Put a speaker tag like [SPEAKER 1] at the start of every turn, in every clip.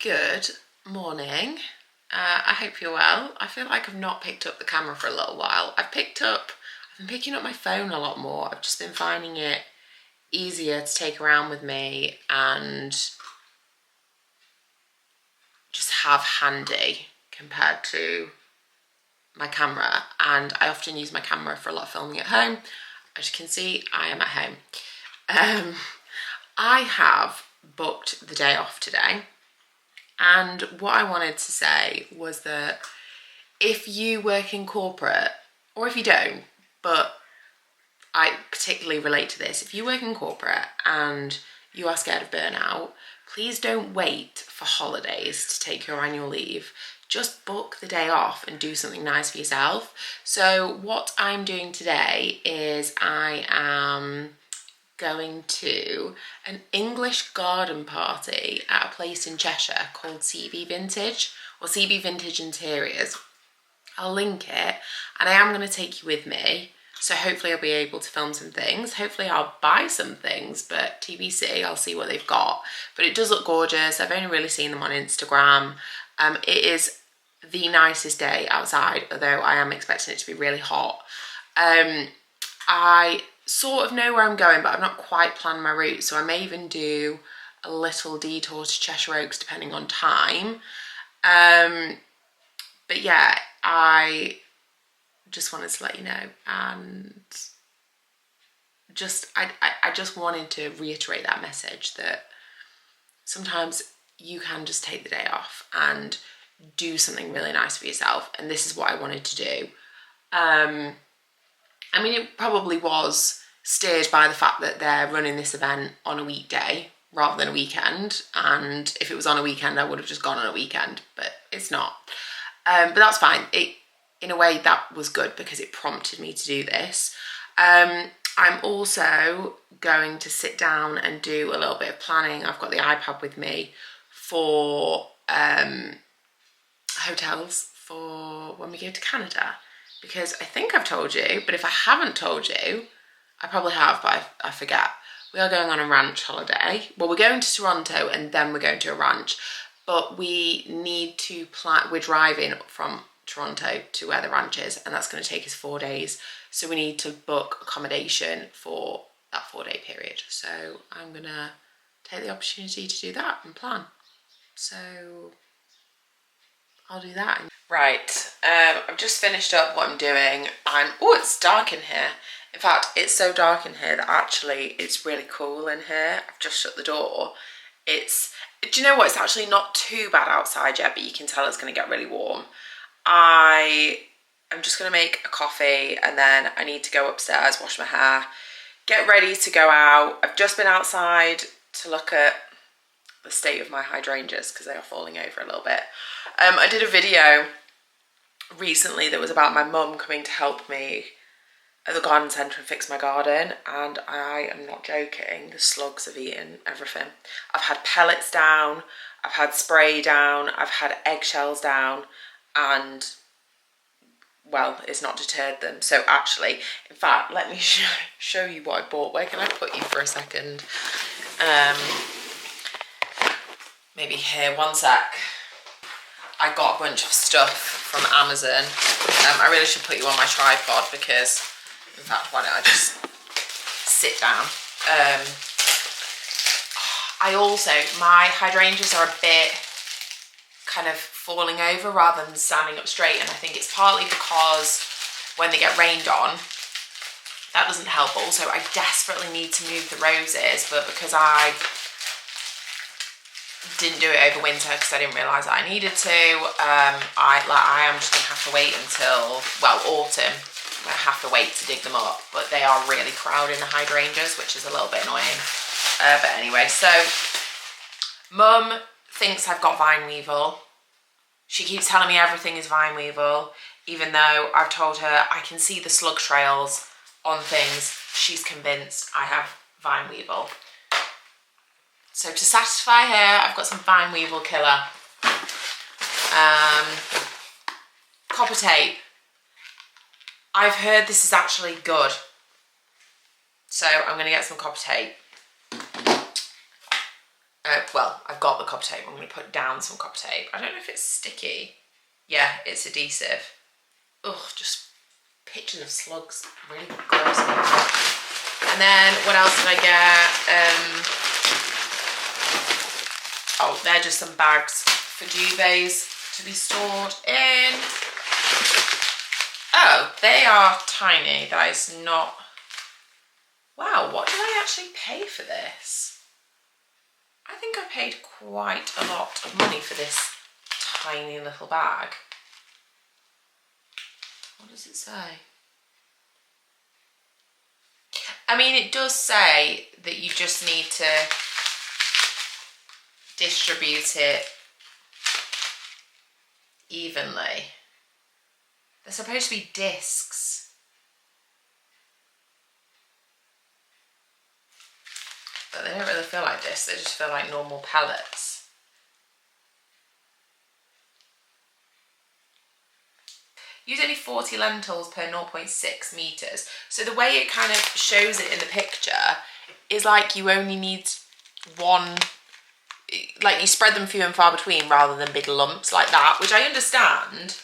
[SPEAKER 1] Good morning. I hope you're well. I feel like I've not picked up the camera for a little while. I've been picking up my phone a lot more. I've just been finding it easier to take around with me and just have handy compared to my camera. And I often use my camera for a lot of filming at home. As you can see, I am at home. I have booked the day off today. And what I wanted to say was that if you work in corporate, or if you don't, but I particularly relate to this, if you work in corporate and you are scared of burnout, please don't wait for holidays to take your annual leave. Just book the day off and do something nice for yourself. So what I'm doing today is I am going to an English garden party at a place in Cheshire called CB Vintage or CB Vintage Interiors. I'll link it, and I am going to take you with me, so hopefully I'll be able to film some things. Hopefully I'll buy some things, but TBC, I'll see what they've got. But it does look gorgeous. I've only really seen them on Instagram. It is the nicest day outside, although I am expecting it to be really hot. I sort of know where I'm going, but I've not quite planned my route, so I may even do a little detour to Cheshire Oaks depending on time. But yeah, I just wanted to let you know, and I just wanted to reiterate that message that sometimes you can just take the day off and do something really nice for yourself, and this is what I wanted to do. I mean, it probably was steered by the fact that they're running this event on a weekday rather than a weekend. And if it was on a weekend, I would have just gone on a weekend, but it's not. But that's fine. In a way, that was good because it prompted me to do this. I'm also going to sit down and do a little bit of planning. I've got the iPad with me for hotels for when we go to Canada. Because I think I've told you, but if I haven't told you, I probably have, but I forget. We are going on a ranch holiday. Well, we're going to Toronto and then we're going to a ranch, but we need to plan. We're driving from Toronto to where the ranch is, and that's going to take us 4 days. So we need to book accommodation for that 4-day period. So I'm going to take the opportunity to do that and plan. So I'll do that. Right, I've just finished up what I'm doing, and oh, it's dark in here. In fact, it's so dark in here that actually it's really cool in here. I've just shut the door. Do you know what? It's actually not too bad outside yet, but you can tell it's going to get really warm. I'm just going to make a coffee, and then I need to go upstairs, wash my hair, get ready to go out. I've just been outside to look at the state of my hydrangeas because they are falling over a little bit. I did a video recently that was about my mum coming to help me at the garden centre and fix my garden, and I am not joking, the slugs have eaten everything. I've had pellets down, I've had spray down, I've had eggshells down, and well, it's not deterred them. So actually, in fact, let me show you what I bought. Where can I put you for a second? Maybe here, one sec. I got a bunch of stuff from Amazon. I really should put you on my tripod because, in fact, why don't I just sit down? My hydrangeas are a bit kind of falling over rather than standing up straight, and I think it's partly because when they get rained on, that doesn't help. Also, I desperately need to move the roses, but because I didn't do it over winter because I didn't realise that I needed to. I am just going to have to wait until, well, autumn. I have to wait to dig them up, but they are really crowding the hydrangeas, which is a little bit annoying. But anyway, so Mum thinks I've got vine weevil. She keeps telling me everything is vine weevil, even though I've told her I can see the slug trails on things. She's convinced I have vine weevil. So to satisfy her, I've got some vine weevil killer. Copper tape. I've heard this is actually good. So I'm going to get some copper tape. well, I've got the copper tape. I'm going to put down some copper tape. I don't know if it's sticky. Yeah, it's adhesive. Ugh, just pictures of slugs. Really gross. And then what else did I get? Oh, they're just some bags for duvets to be stored in. Oh, they are tiny. That is not... Wow, what did I actually pay for this? I think I paid quite a lot of money for this tiny little bag. What does it say? I mean, it does say that you just need to distribute it evenly. They're supposed to be discs. But they don't really feel like discs, they just feel like normal pellets. Use only 40 lentils per 0.6 metres. So the way it kind of shows it in the picture is like you only need one, like you spread them few and far between rather than big lumps like that, which I understand,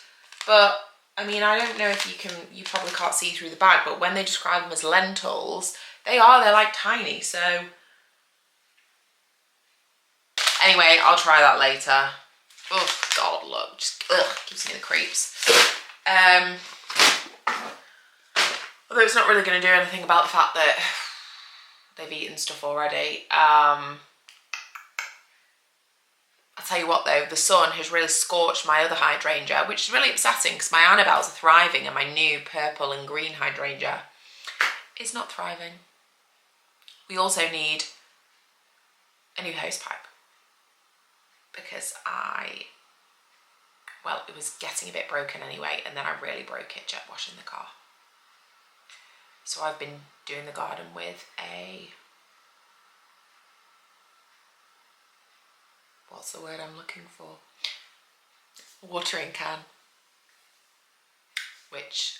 [SPEAKER 1] but I mean, I don't know if you probably can't see through the bag, but when they describe them as lentils, they're like tiny, so. Anyway, I'll try that later. Oh God, look, just, gives me the creeps. Although it's not really going to do anything about the fact that they've eaten stuff already. I'll tell you what though, the sun has really scorched my other hydrangea, which is really upsetting because my Annabelles are thriving and my new purple and green hydrangea is not thriving. We also need a new hose pipe because well, it was getting a bit broken anyway, and then I really broke it jet washing the car. So I've been doing the garden with a, what's the word I'm looking for? Watering can, which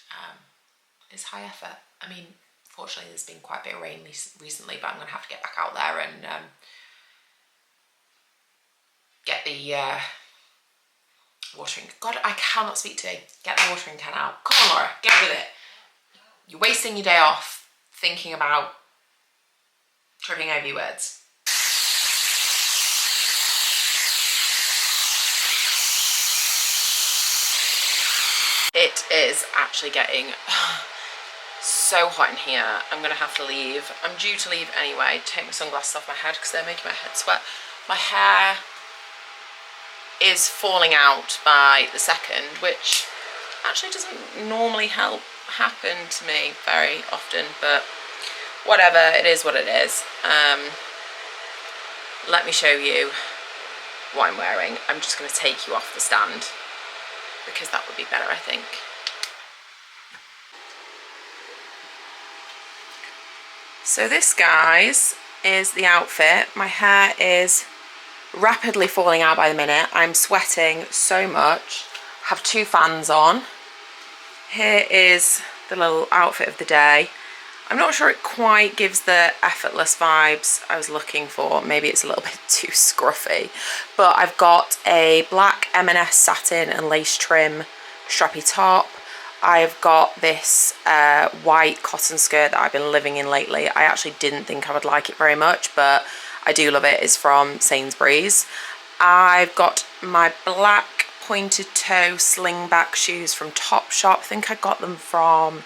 [SPEAKER 1] is high effort. I mean, fortunately there's been quite a bit of rain recently, but I'm going to have to get back out there and get the watering, God, I cannot speak today. Get the watering can out. Come on, Laura, get with it. You're wasting your day off thinking about tripping over your words. It is actually getting so hot in here. I'm gonna have to leave. I'm due to leave anyway. Take my sunglasses off my head because they're making my head sweat. My hair is falling out by the second, which actually doesn't normally happen to me very often, but whatever, it is what it is. Let me show you what I'm wearing. I'm just going to take you off the stand because that would be better, I think. So this, guys, is the outfit. My hair is rapidly falling out by the minute. I'm sweating so much. I have 2 fans on. Here is the little outfit of the day. I'm not sure it quite gives the effortless vibes I was looking for. Maybe it's a little bit too scruffy. But I've got a black M&S satin and lace trim strappy top. I've got this white cotton skirt that I've been living in lately. I actually didn't think I would like it very much, but I do love it. It's from Sainsbury's. I've got my black pointed toe slingback shoes from Topshop. I think I got them from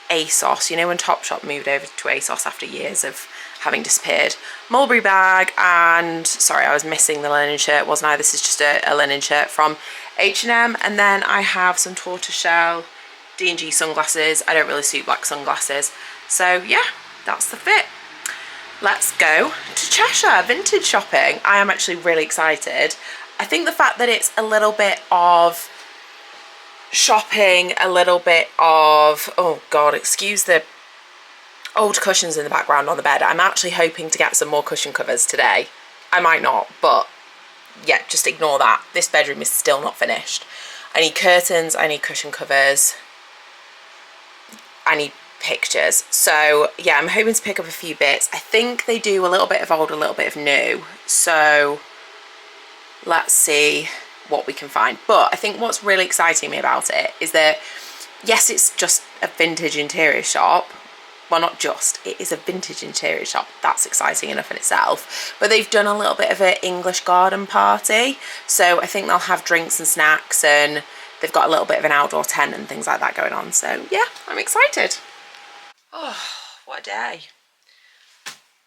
[SPEAKER 1] ASOS. You know when Topshop moved over to ASOS after years of having disappeared. Mulberry bag, and sorry, I was missing the linen shirt, wasn't I? This is just a linen shirt from H&M. And then I have some tortoiseshell D&G sunglasses. I don't really suit black sunglasses. So yeah, that's the fit. Let's go to Cheshire vintage shopping. I am actually really excited. I think the fact that it's a little bit of shopping, a little bit of, oh God, excuse the old cushions in the background on the bed. I'm actually hoping to get some more cushion covers today. I might not, but yeah, just ignore that. This bedroom is still not finished. I need curtains, I need cushion covers, I need pictures. So yeah, I'm hoping to pick up a few bits. I think they do a little bit of old, a little bit of new. So let's see what we can find. But I think what's really exciting me about it is that, yes, it's just a vintage interior shop. Well, not just, it is a vintage interior shop. That's exciting enough in itself. But they've done a little bit of an English garden party. So I think they'll have drinks and snacks, and they've got a little bit of an outdoor tent and things like that going on. So yeah, I'm excited. Oh, what a day.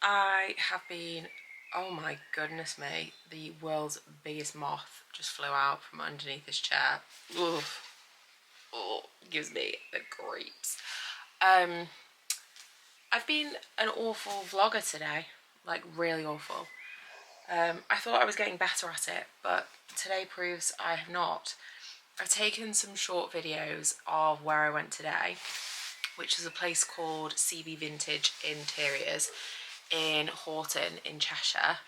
[SPEAKER 1] I have been, oh my goodness me, the world's biggest moth just flew out from underneath this chair. Ugh. Oh, gives me the creeps. I've been an awful vlogger today, like really awful. I thought I was getting better at it, but today proves I have not. I've taken some short videos of where I went today, which is a place called CB Vintage Interiors in Horton in Cheshire.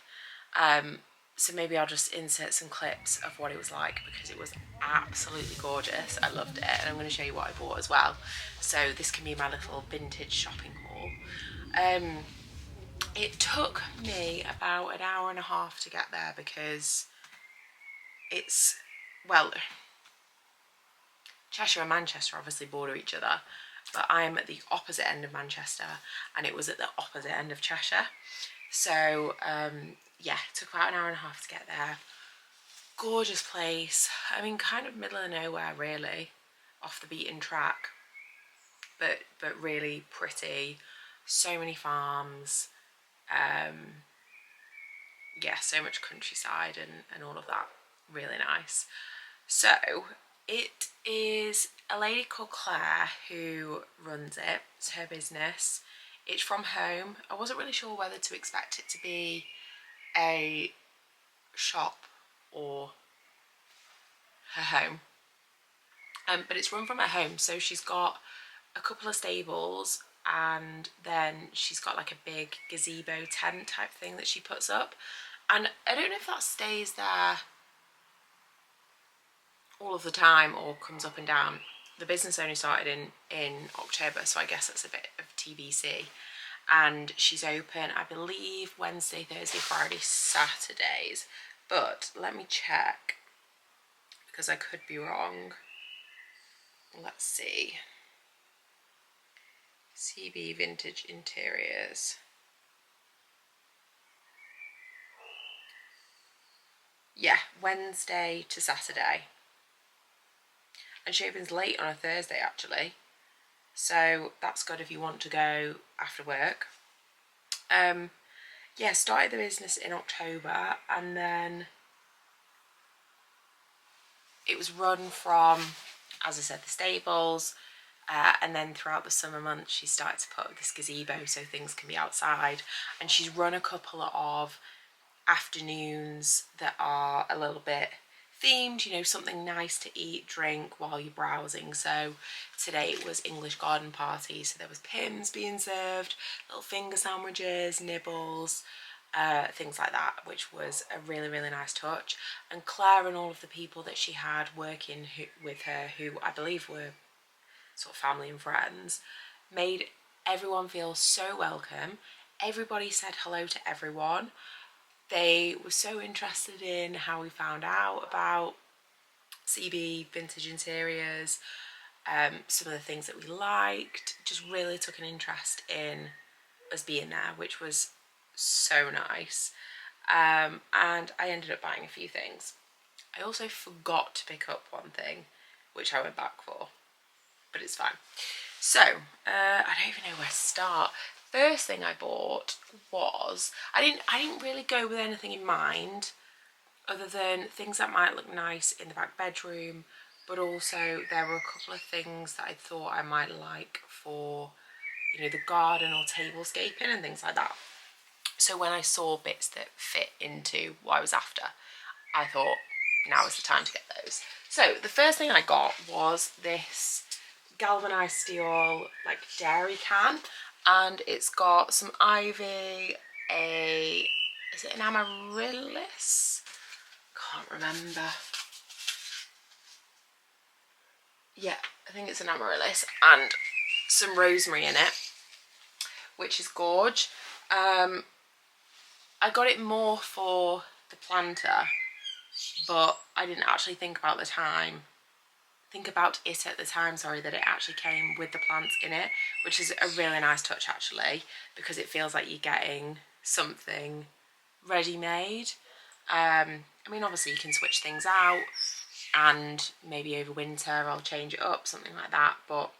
[SPEAKER 1] So maybe I'll just insert some clips of what it was like, because it was absolutely gorgeous. I loved it, and I'm going to show you what I bought as well. So this can be my little vintage shopping haul. It took me about an hour and a half to get there, because it's, well, Cheshire and Manchester obviously border each other, but I'm at the opposite end of Manchester and it was at the opposite end of Cheshire. So yeah, it took about an hour and a half to get there. Gorgeous place. I mean, kind of middle of nowhere really, off the beaten track, but really pretty. So many farms. Yeah, so much countryside and all of that. Really nice. So it is a lady called Claire who runs it. It's her business. It's from home. I wasn't really sure whether to expect it to be a shop or her home. But it's run from her home. So she's got a couple of stables, and then she's got like a big gazebo tent type thing that she puts up. And I don't know if that stays there all of the time or comes up and down. The business only started in October, so I guess that's a bit of TBC. And she's open, I believe, Wednesday, Thursday, Friday, Saturdays. But let me check, because I could be wrong. Let's see. CB Vintage Interiors. Yeah, Wednesday to Saturday. And she opens late on a Thursday actually. So that's good if you want to go after work. Yeah, started the business in October, and then it was run from, as I said, the stables, and then throughout the summer months she started to put up this gazebo so things can be outside. And she's run a couple of afternoons that are a little bit themed, you know, something nice to eat, drink while you're browsing. So today it was English garden party, so there was pims being served, little finger sandwiches, nibbles, things like that, which was a really, really nice touch. And Claire and all of the people that she had working with her, who I believe were sort of family and friends, made everyone feel so welcome. Everybody said hello to everyone. They were so interested in how we found out about CB Vintage Interiors, some of the things that we liked, just really took an interest in us being there, which was so nice. And I ended up buying a few things. I also forgot to pick up one thing, which I went back for, but it's fine. So, I don't even know where to start. First thing I bought was, I didn't really go with anything in mind other than things that might look nice in the back bedroom, but also there were a couple of things that I thought I might like for, you know, the garden or tablescaping and things like that. So when I saw bits that fit into what I was after, I thought now is the time to get those. So the first thing I got was this galvanized steel like dairy can, and it's got some ivy, is it an amaryllis? Can't remember. Yeah, I think it's an amaryllis, and some rosemary in it, which is gorge. I got it more for the planter, but I didn't actually think about it at the time, sorry, that it actually came with the plants in it, which is a really nice touch actually, because it feels like you're getting something ready-made. I mean, obviously you can switch things out, and maybe over winter I'll change it up, something like that, but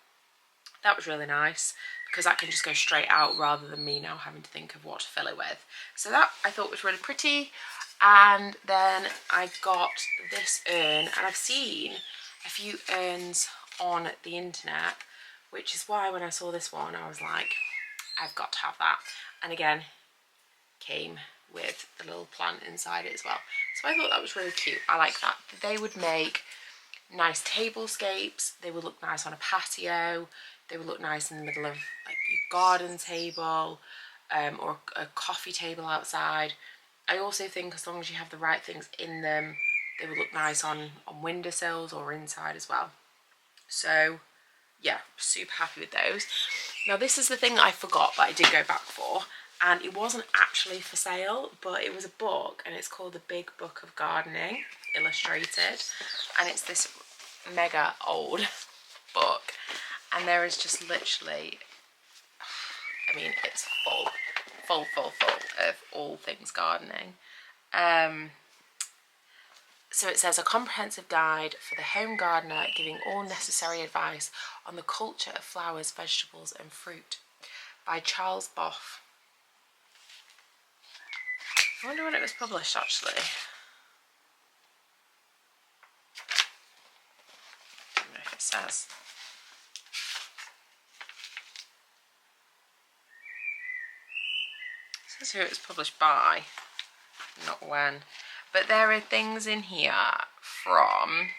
[SPEAKER 1] that was really nice because that can just go straight out rather than me now having to think of what to fill it with. So that I thought was really pretty. And then I got this urn, and I've seen a few urns on the internet, which is why when I saw this one I was like, I've got to have that. And again, came with the little plant inside it as well. So I thought that was really cute. I like that. They would make nice tablescapes, they would look nice on a patio, they would look nice in the middle of like your garden table, or a coffee table outside. I also think as long as you have the right things in them, they would look nice on windowsills or inside as well. So yeah, super happy with those. Now this is the thing that I forgot but I did go back for, and it wasn't actually for sale, but it was a book, and it's called The Big Book of Gardening Illustrated, and it's this mega old book, and there is just literally, I mean, it's full of all things gardening. So it says, a comprehensive guide for the home gardener, giving all necessary advice on the culture of flowers, vegetables and fruit, by Charles Boff. I wonder when it was published actually. I don't know if it says. It says who it was published by, not when. But there are things in here from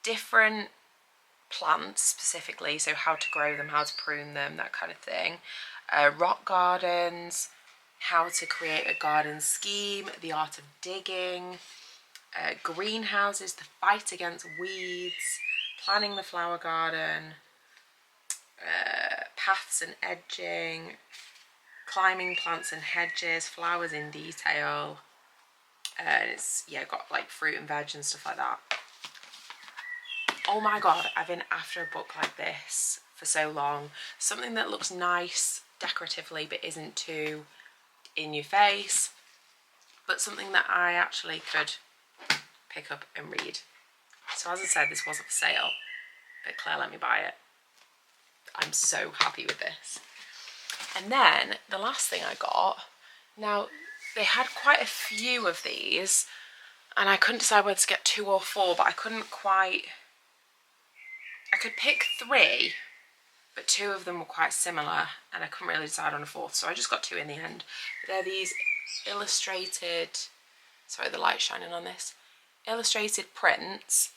[SPEAKER 1] different plants specifically, so how to grow them, how to prune them, that kind of thing. Rock gardens, how to create a garden scheme, the art of digging, greenhouses, the fight against weeds, planning the flower garden, paths and edging, climbing plants and hedges, flowers in detail. It's, yeah, got like fruit and veg and stuff like that. Oh my god, I've been after a book like this for so long. Something that looks nice decoratively but isn't too in your face, but something that I actually could pick up and read. So as I said, this wasn't for sale, but Claire let me buy it. I'm so happy with this. And then the last thing I got, now they had quite a few of these and I couldn't decide whether to get 2 or 4, but I couldn't quite, I could pick 3, but 2 of them were quite similar and I couldn't really decide on a 4th, so I just got 2 in the end. But they're these illustrated, sorry the light's shining on this, illustrated prints.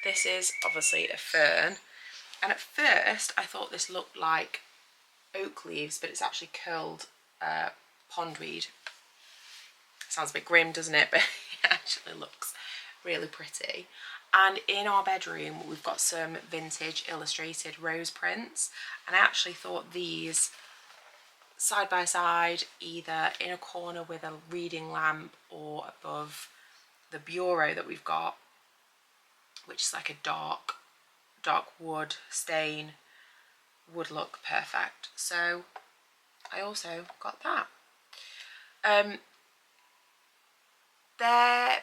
[SPEAKER 1] This is obviously a fern, and at first I thought this looked like oak leaves, but it's actually curled pondweed. Sounds a bit grim, doesn't it? But it actually looks really pretty. And in our bedroom we've got some vintage illustrated rose prints, and I actually thought these side by side, either in a corner with a reading lamp or above the bureau that we've got, which is like a dark wood stain, would look perfect. So I also got that.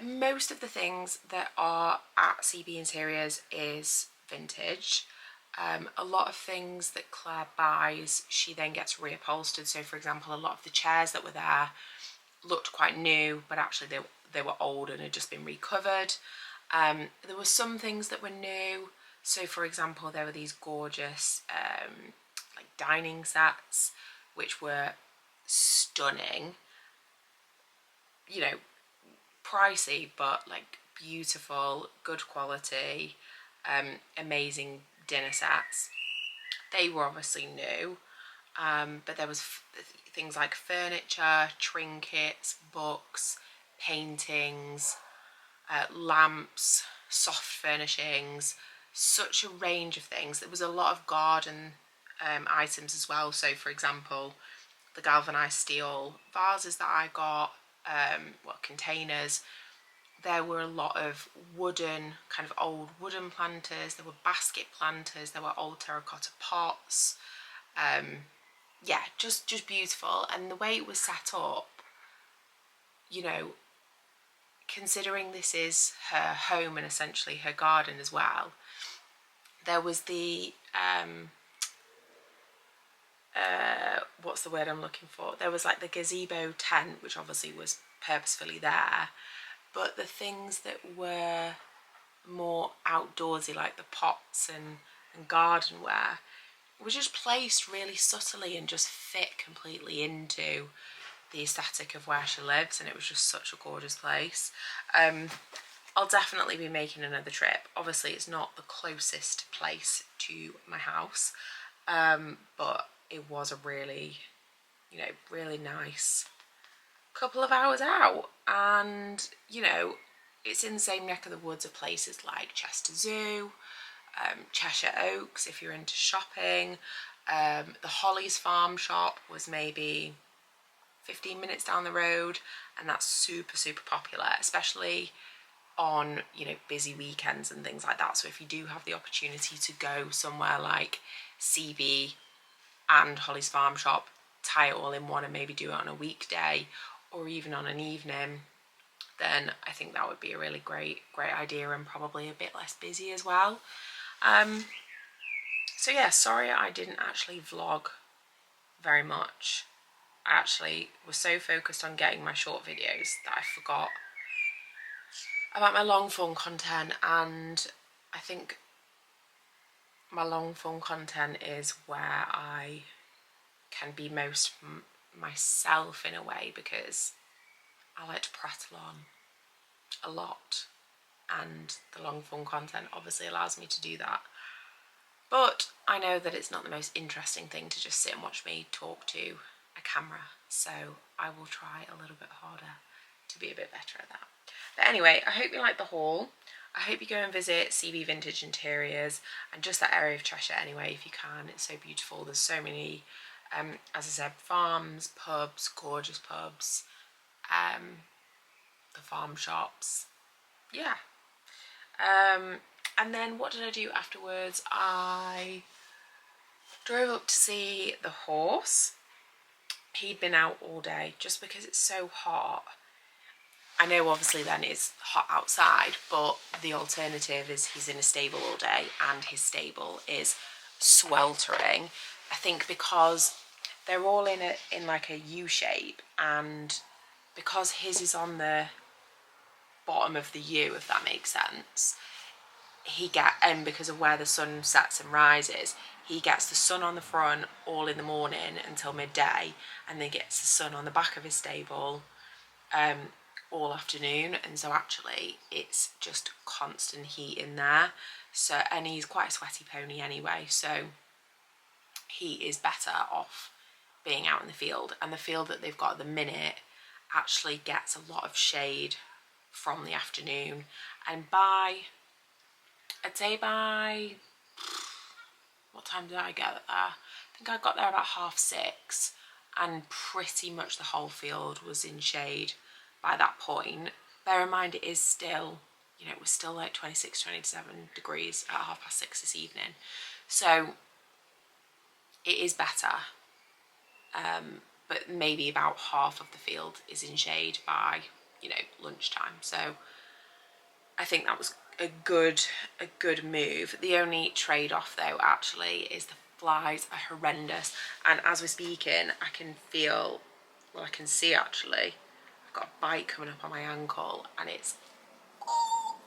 [SPEAKER 1] Most of the things that are at CB Interiors is vintage. A lot of things that Claire buys, she then gets reupholstered. So for example, a lot of the chairs that were there looked quite new, but actually they were old and had just been recovered. There were some things that were new. So for example, there were these gorgeous like dining sets, which were stunning, you know, pricey, but like beautiful, good quality, amazing dinner sets. They were obviously new, but there was things like furniture, trinkets, books, paintings, lamps, soft furnishings, such a range of things. There was a lot of garden items as well. So for example, the galvanized steel vases that I got, containers. There were a lot of wooden, kind of old wooden planters. There were basket planters. There were old terracotta pots. Yeah, just beautiful. And the way it was set up, you know, considering this is her home and essentially her garden as well, there was the what's the word I'm looking for? There was like the gazebo tent, which obviously was purposefully there, but the things that were more outdoorsy, like the pots and gardenware, were just placed really subtly and just fit completely into the aesthetic of where she lives, and it was just such a gorgeous place. I'll definitely be making another trip. Obviously it's not the closest place to my house, but it was a really, you know, really nice couple of hours out. And, you know, it's in the same neck of the woods of places like Chester Zoo, Cheshire Oaks if you're into shopping. The Holly's farm shop was maybe 15 minutes down the road, and that's super, super popular, especially on, you know, busy weekends and things like that. So if you do have the opportunity to go somewhere like CB and Holly's farm shop, tie it all in one and maybe do it on a weekday or even on an evening, then I think that would be a really great idea, and probably a bit less busy as well. So yeah, sorry I didn't actually vlog very much. I actually was so focused on getting my short videos that I forgot about my long form content, and I think my long form content is where I can be most myself in a way, because I like to prattle on a lot, and the long form content obviously allows me to do that. But I know that it's not the most interesting thing to just sit and watch me talk to a camera, so I will try a little bit harder to be a bit better at that. But anyway, I hope you like the haul. I hope you go and visit CB Vintage Interiors and just that area of Cheshire anyway if you can. It's so beautiful. There's so many, as I said, farms, pubs, gorgeous pubs, the farm shops. Yeah. And then what did I do afterwards? I drove up to see the horse. He'd been out all day just because it's so hot. I know obviously then it's hot outside, but the alternative is he's in a stable all day, and his stable is sweltering. I think because they're all in like a U shape, and because his is on the bottom of the U, if that makes sense, and because of where the sun sets and rises, he gets the sun on the front all in the morning until midday, and then gets the sun on the back of his stable all afternoon. And so actually it's just constant heat in there. So, and he's quite a sweaty pony anyway, so he is better off being out in the field. And the field that they've got at the minute actually gets a lot of shade from the afternoon, and I'd say by, what time did I get there? I think I got there about 6:30, and pretty much the whole field was in shade by that point. Bear in mind it is still, you know, it was still like 26, 27 degrees at 6:30 this evening. So it is better, but maybe about half of the field is in shade by, you know, lunchtime. So I think that was a good move. The only trade-off though actually is the flies are horrendous, and as we're speaking I can feel, well I can see actually, I've got a bite coming up on my ankle and it's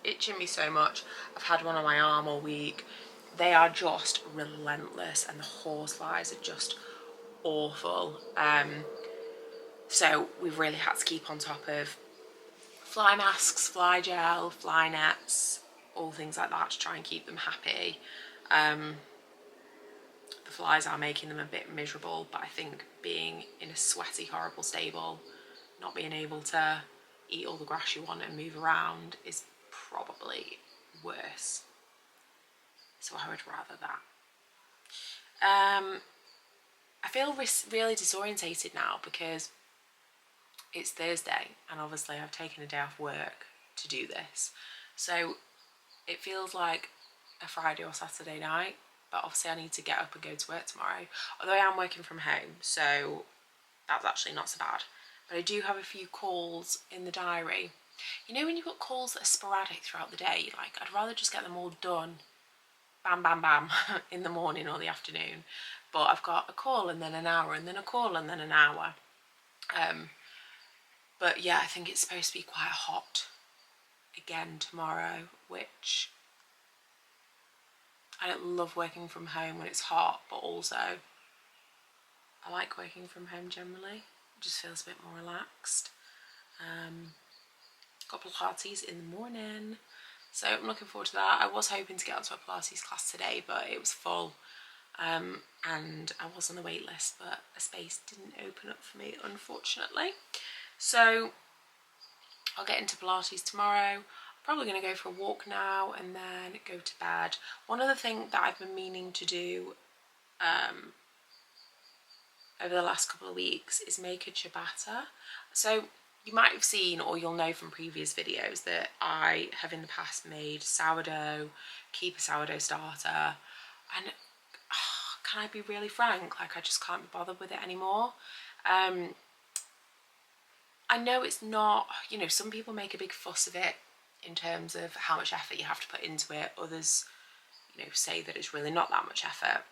[SPEAKER 1] itching me so much. I've had one on my arm all week. They are just relentless, and the horse flies are just awful. So we've really had to keep on top of fly masks, fly gel, fly nets, all things like that to try and keep them happy. The flies are making them a bit miserable, but I think being in a sweaty, horrible stable, not being able to eat all the grass you want and move around is probably worse. So I would rather that. I feel really disorientated now because it's Thursday and obviously I've taken a day off work to do this. So it feels like a Friday or Saturday night, but obviously I need to get up and go to work tomorrow. Although I am working from home, so that's actually not so bad. But I do have a few calls in the diary. You know when you've got calls that are sporadic throughout the day, like I'd rather just get them all done, bam, bam, bam, in the morning or the afternoon. But I've got a call and then an hour and then a call and then an hour. But yeah, I think it's supposed to be quite hot again tomorrow, which I don't love working from home when it's hot, but also I like working from home generally. It just feels a bit more relaxed. Got Pilates in the morning, so I'm looking forward to that. I was hoping to get onto a Pilates class today, but it was full. And I was on the wait list, but a space didn't open up for me, unfortunately. So I'll get into Pilates tomorrow. I'm probably going to go for a walk now and then go to bed. One other thing that I've been meaning to do over the last couple of weeks is make a ciabatta. So you might have seen, or you'll know from previous videos, that I have in the past made sourdough, keep a sourdough starter, and can I be really frank, like I just can't be bothered with it anymore. I know it's not, you know, some people make a big fuss of it in terms of how much effort you have to put into it. Others, you know, say that it's really not that much effort.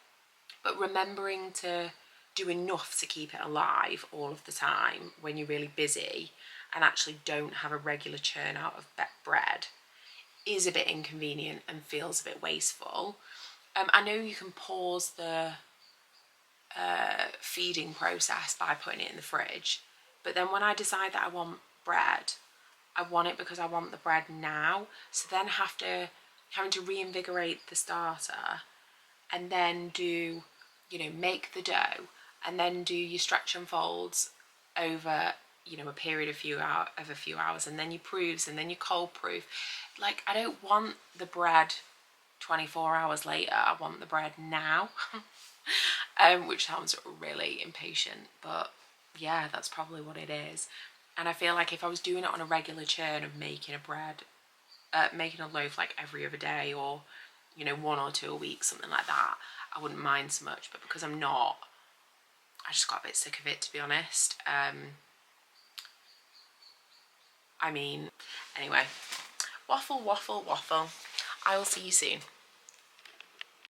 [SPEAKER 1] But remembering to do enough to keep it alive all of the time when you're really busy and actually don't have a regular churn out of bread is a bit inconvenient and feels a bit wasteful. I know you can pause the feeding process by putting it in the fridge, but then when I decide that I want bread, I want it because I want the bread now. So then having to reinvigorate the starter and then do, you know, make the dough and then do your stretch and folds over, you know, a period of a few hours, and then your proofs and then your cold proof. Like, I don't want the bread 24 hours later, I want the bread now. Which sounds really impatient, but yeah, that's probably what it is. And I feel like if I was doing it on a regular churn of making a loaf like every other day, or, you know, 1 or 2 a week, something like that, I wouldn't mind so much. But because I'm not, I just got a bit sick of it, to be honest. I mean, anyway, waffle, waffle, waffle. I will see you soon.